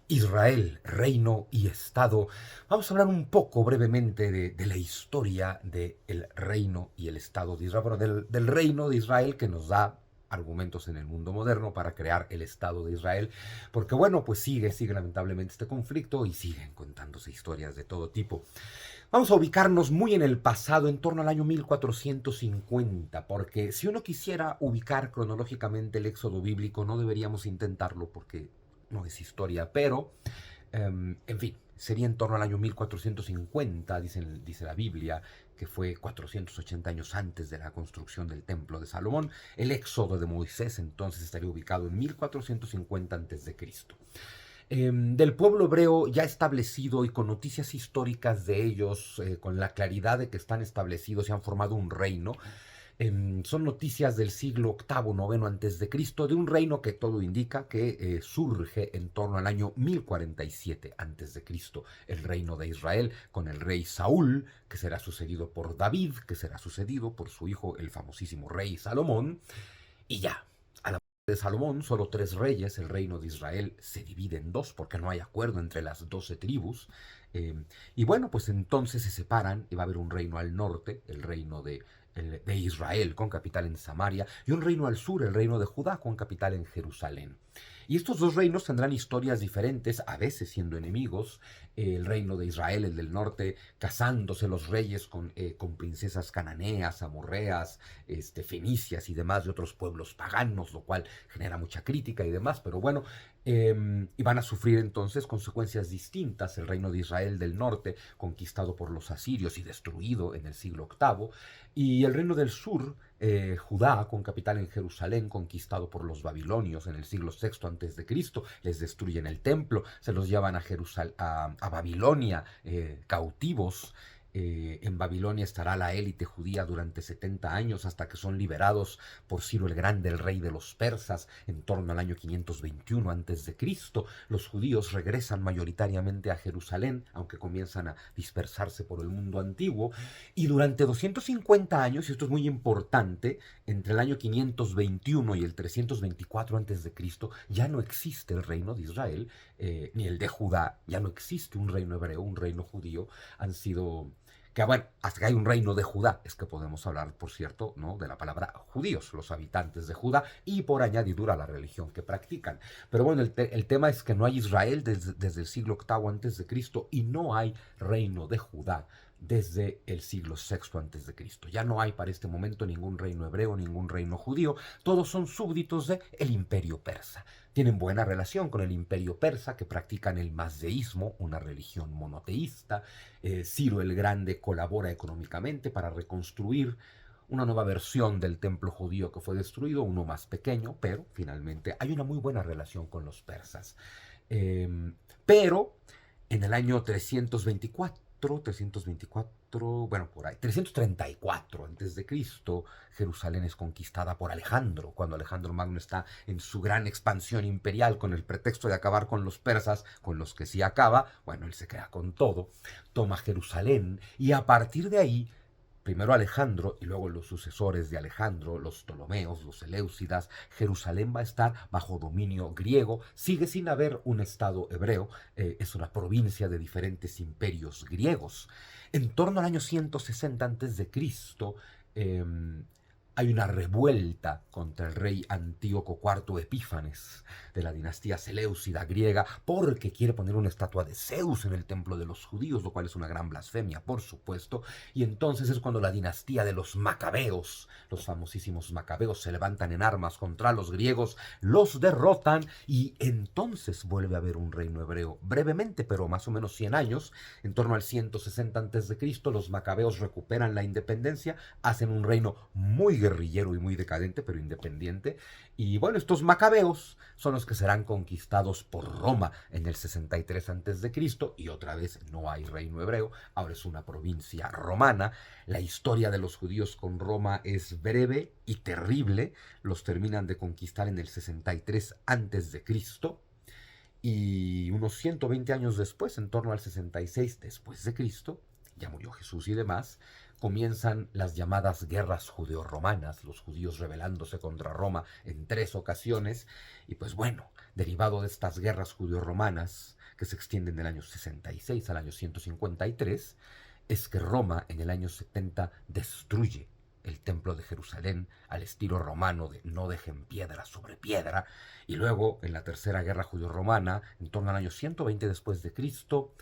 Israel, reino y estado. Vamos a hablar un poco brevemente de la historia del reino y el estado de Israel, bueno, del reino de Israel que nos da argumentos en el mundo moderno para crear el estado de Israel, porque bueno, pues sigue lamentablemente este conflicto y siguen contándose historias de todo tipo. Vamos a ubicarnos muy en el pasado, en torno al año 1450, porque si uno quisiera ubicar cronológicamente el éxodo bíblico, no deberíamos intentarlo porque no es historia, pero en fin, sería en torno al año 1450, dice la Biblia, que fue 480 años antes de la construcción del templo de Salomón. El éxodo de Moisés entonces estaría ubicado en 1450 antes de Cristo. Del pueblo hebreo ya establecido y con noticias históricas de ellos, con la claridad de que están establecidos y han formado un reino. Son noticias del siglo octavo, noveno antes de Cristo, de un reino que todo indica que surge en torno al año 1047 antes de Cristo, el reino de Israel, con el rey Saúl, que será sucedido por David, que será sucedido por su hijo, el famosísimo rey Salomón, y ya. A la muerte de Salomón, solo tres reyes, el reino de Israel se divide en dos porque no hay acuerdo entre las 12 tribus. Eh, y bueno, pues entonces se separan y va a haber un reino al norte, el reino de Israel con capital en Samaria, y un reino al sur, el reino de Judá con capital en Jerusalén. Y estos dos reinos tendrán historias diferentes, a veces siendo enemigos. El reino de Israel, el del norte, casándose los reyes con princesas cananeas, amorreas, fenicias y demás de otros pueblos paganos, lo cual genera mucha crítica y demás, pero bueno, y van a sufrir entonces consecuencias distintas. El reino de Israel del norte, conquistado por los asirios y destruido en el siglo octavo, y el reino del sur, Judá, con capital en Jerusalén, conquistado por los babilonios en el siglo sexto antes de Cristo, les destruyen el templo, se los llevan a Babilonia cautivos. En Babilonia estará la élite judía durante 70 años hasta que son liberados por Ciro el Grande, el rey de los persas, en torno al año 521 a.C. Los judíos regresan mayoritariamente a Jerusalén, aunque comienzan a dispersarse por el mundo antiguo, y durante 250 años, y esto es muy importante, entre el año 521 y el 324 a.C., ya no existe el reino de Israel, ni el de Judá, ya no existe un reino hebreo, un reino judío, han sido que bueno, hasta que hay un reino de Judá, es que podemos hablar, por cierto, ¿no?, de la palabra judíos, los habitantes de Judá, y por añadidura la religión que practican. Pero bueno, el tema es que no hay Israel desde el siglo octavo antes de Cristo y no hay reino de Judá desde el siglo sexto antes de Cristo. Ya no hay para este momento ningún reino hebreo, ningún reino judío, todos son súbditos del imperio persa. Tienen buena relación con el imperio persa, que practican el mazdeísmo, una religión monoteísta. Ciro el Grande colabora económicamente para reconstruir una nueva versión del templo judío que fue destruido, uno más pequeño, pero finalmente hay una muy buena relación con los persas. Eh, pero en el año 324, bueno, por ahí, 334 antes de Cristo, Jerusalén es conquistada por Alejandro, cuando Alejandro Magno está en su gran expansión imperial con el pretexto de acabar con los persas, con los que sí acaba, bueno, él se queda con todo, toma Jerusalén y a partir de ahí primero Alejandro y luego los sucesores de Alejandro, los Ptolomeos, los Seleucidas, Jerusalén va a estar bajo dominio griego, sigue sin haber un estado hebreo, es una provincia de diferentes imperios griegos. En torno al año 160 a.C., eh, hay una revuelta contra el rey Antíoco IV Epífanes de la dinastía Seleucida griega porque quiere poner una estatua de Zeus en el templo de los judíos, lo cual es una gran blasfemia, por supuesto. Y entonces es cuando la dinastía de los macabeos, los famosísimos macabeos, se levantan en armas contra los griegos, los derrotan y entonces vuelve a haber un reino hebreo. Brevemente, pero más o menos 100 años, en torno al 160 a.C., los macabeos recuperan la independencia, hacen un reino muy guerrillero y muy decadente, pero independiente. Y bueno, estos macabeos son los que serán conquistados por Roma en el 63 a.C. y otra vez no hay reino hebreo, ahora es una provincia romana. La historia de los judíos con Roma es breve y terrible. Los terminan de conquistar en el 63 a.C. y unos 120 años después, en torno al 66 después de Cristo, ya murió Jesús y demás, comienzan las llamadas guerras judeo-romanas, los judíos rebelándose contra Roma en 3 ocasiones, y pues bueno, derivado de estas guerras judeo-romanas, que se extienden del año 66 al año 153, es que Roma en el año 70 destruye el templo de Jerusalén al estilo romano de no dejen piedra sobre piedra, y luego en la tercera guerra judeo-romana, en torno al año 120 después de Cristo,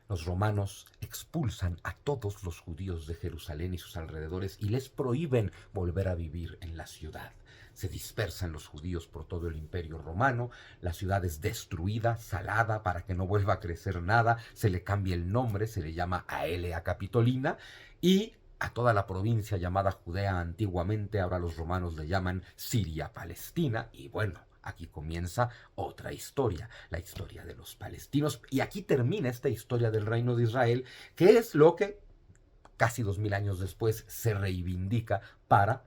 los romanos expulsan a todos los judíos de Jerusalén y sus alrededores y les prohíben volver a vivir en la ciudad. Se dispersan los judíos por todo el imperio romano, la ciudad es destruida, salada para que no vuelva a crecer nada, se le cambia el nombre, se le llama Aelia Capitolina, y a toda la provincia llamada Judea antiguamente, ahora los romanos le llaman Siria Palestina, y bueno, aquí comienza otra historia, la historia de los palestinos, y aquí termina esta historia del reino de Israel, que es lo que casi 2000 años después se reivindica para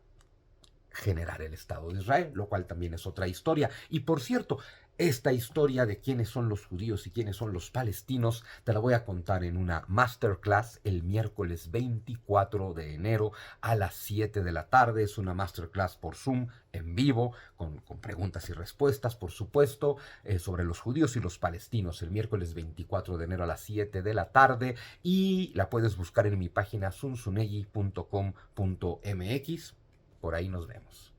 generar el Estado de Israel, lo cual también es otra historia. Y por cierto, esta historia de quiénes son los judíos y quiénes son los palestinos te la voy a contar en una masterclass el miércoles 24 de enero a las 7 de la tarde. Es una masterclass por Zoom en vivo, con preguntas y respuestas, por supuesto, sobre los judíos y los palestinos, el miércoles 24 de enero a las 7 de la tarde, y la puedes buscar en mi página zunzunegui.com.mx. Por ahí nos vemos.